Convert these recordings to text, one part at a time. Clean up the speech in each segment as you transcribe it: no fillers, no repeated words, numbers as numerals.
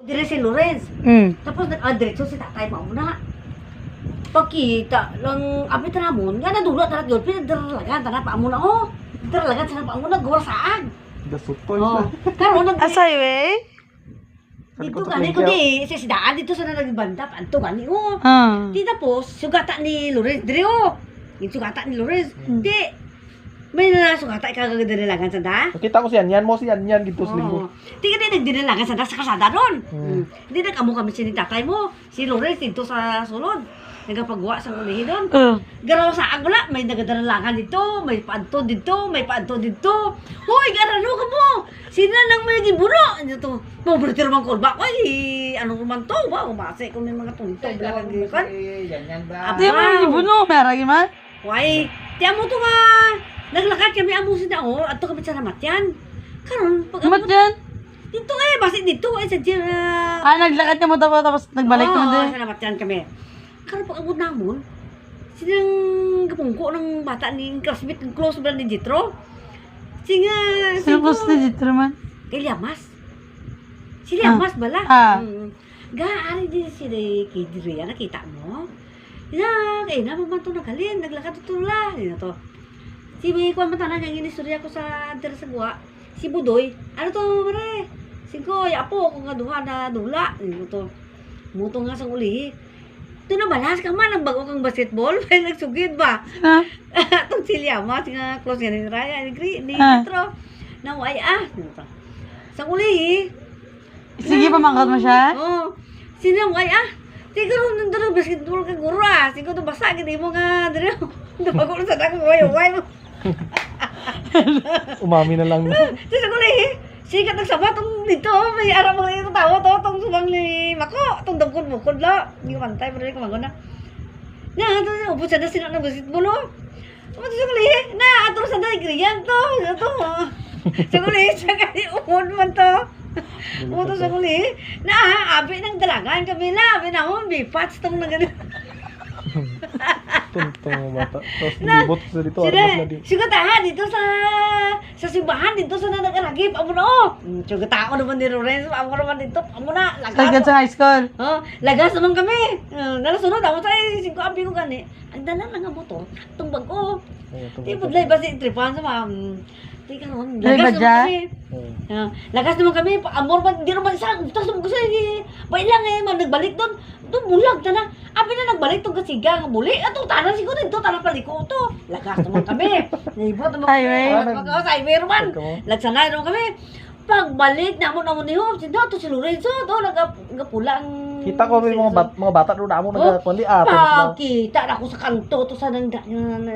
Dire si Lorenz. Tapos nag-diretso si tatay mo na. Pagkita lang, apit na mo, nga nadulot na yun, pinagdaralagan, tanap pa mo na, oh. Daralagan, tanap pa mo na, gawar saan. Dasutoy Oh. siya. Karoon, Asay, we? dito gani ko di, sa sidaan, dito sa nagbanda, panto gani, oh. Ah. Di tapos, sugata ni Lorenz, dire, oh. Yung sugata ni Lorenz, di. May nasugata, ikagagdarilagan sa da. Nakita ko si Yan mo, si Yan dito sa linggo. Di ka din nagdirilagan sa kasada doon. Hmm. Hindi nagkamo kami si tatay mo. Si Lorenz dito sa sulod. Nagapagawa sa ulihin doon. Garaw sa agula, may nagdirilagan dito, may paanto dito, may paanto dito. Hoy, garano ka mo! Sina nang may gibuno! Dito, mabulitir mang kolba. Ay, ano naman to? Ba, umase kung may mga tunto. Bilang gikan. Yan ba? Di mo yung ibuno, meragi man. Why, tiyan mo to nga. Naglakad kami amo si Dao, ato kami sa Ramatyan. Karon pag Kamat yan? dito basi dito sa Naglakad ka mo tapos nagbalik mo din. Sa Ramatyan kami. Karon pag abot namon, sinang kapungko ng bata ni classmate ng close ba ni Jitro. Singa Sino close na dito naman? kay Liamas. Si Liamas bala. Gaari din si Kidri, nakita mo? Kay na mamanto na kalin, naglakad tutula. Yun na to. Si Kuan Matana, kaya ginistorya ko sa Antera sa Gua. Si Budoy, ano to, mare? Singko, yapo, kung nga duha na dula. Ano to? Muto nga sa ulihi. Ito na balas ka man, ang bago kang basketball. May nagsugid ba? Itong si Liamas, nga close yan ni Raya, ni Petro. Naway Ano to? Sa ulihi. Sige, pamangkat mo siya? Oo. Sinaway Siguro nandun ang basketball ka guro Siguro ito basa, hindi mo nga dito. Napagulo sa dako, way mo. Umami na lang. Sige ko sikat nagsabat tong dito, may arap mga ito tao to, tong subang ni Mako, tong dagkod-bukod la. Hindi ko pantay, pero hindi ko maguna. Ito, upos siya na sila ng basketball, oh. Upos siya ko ito sa na, igriyan to, ito. Siya ko siya kasi umod man to. Upos siya ko abi ng dalagan kami na, abi na mo, bipats tong nagano. Tuntong bata. Tapos libot sa dito, armas na din. Sigo dito sa simbahan, dito sa nanagalagip, amo na oh. Sigo tao naman ni Lorenzo, amo naman dito, amo na, Sagad lagas. sa high school. Lagas naman kami. Nalasunod, ako sa 5 abi ko gani. Ang dalan lang mo to, itong bag ko. Di budlay ba si tripan sa ma'am. Di ka naman, lagas naman kami. Lagas naman kami, amor ba, di naman isa, tapos naman gusto bailang nagbalik doon. Doon bulag na. Abi na nagbalik tong kasigang muli. Atong tanan siguro dito tanan paliko to. Lagas naman kami. Naibot naman kami. Sa highway man. Lagsanay naman kami. Pagbalik namon ni Hope, sinda to si Lorenzo to nagapulang. Kita ko may mga bata doon amo nagkuan Pagkita na ako sa kanto to sa nang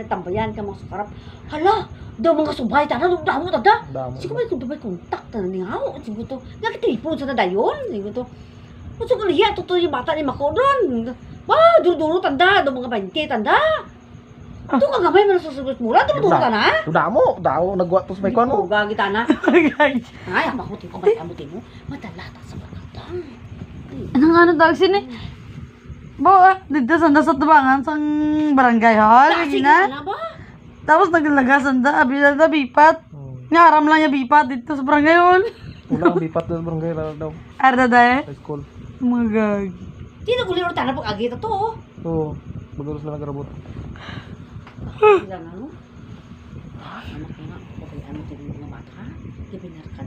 tambayan ka mga sukarap. Hala, daw mga subay tanan damo tada. Siguro may kontak tanan ni Hao. Siguro to nagtelefon sa dayon. Siguro to. Gusto ko liya, totoo yung bata ni Mako doon. Duro-duro tanda, doon mga 20 tanda. Ito ka gamay mo na susubos mula, duro-duro ka na. Damo, nagwa to sa may kuan mo. Gagi ta na. Ay, makuti ko, amuti mo. Madalata sa batang. Anong tawag sini? Dito sa tabangan sang barangay hall, Sige na ba? Tapos naglagasan da, abi na bipat. Ngaram lang niya bipat dito sa barangay hall. Ulang bipat sa barangay daw. Arda dahil? Sa school. Mga gag. Sino ko liro tanap pag-agita to, oh. Oo, bagus lang nagrabot. Ilang ano? Anak ko nga, okay, ano, tingin mga bata ka? Di pinarkan.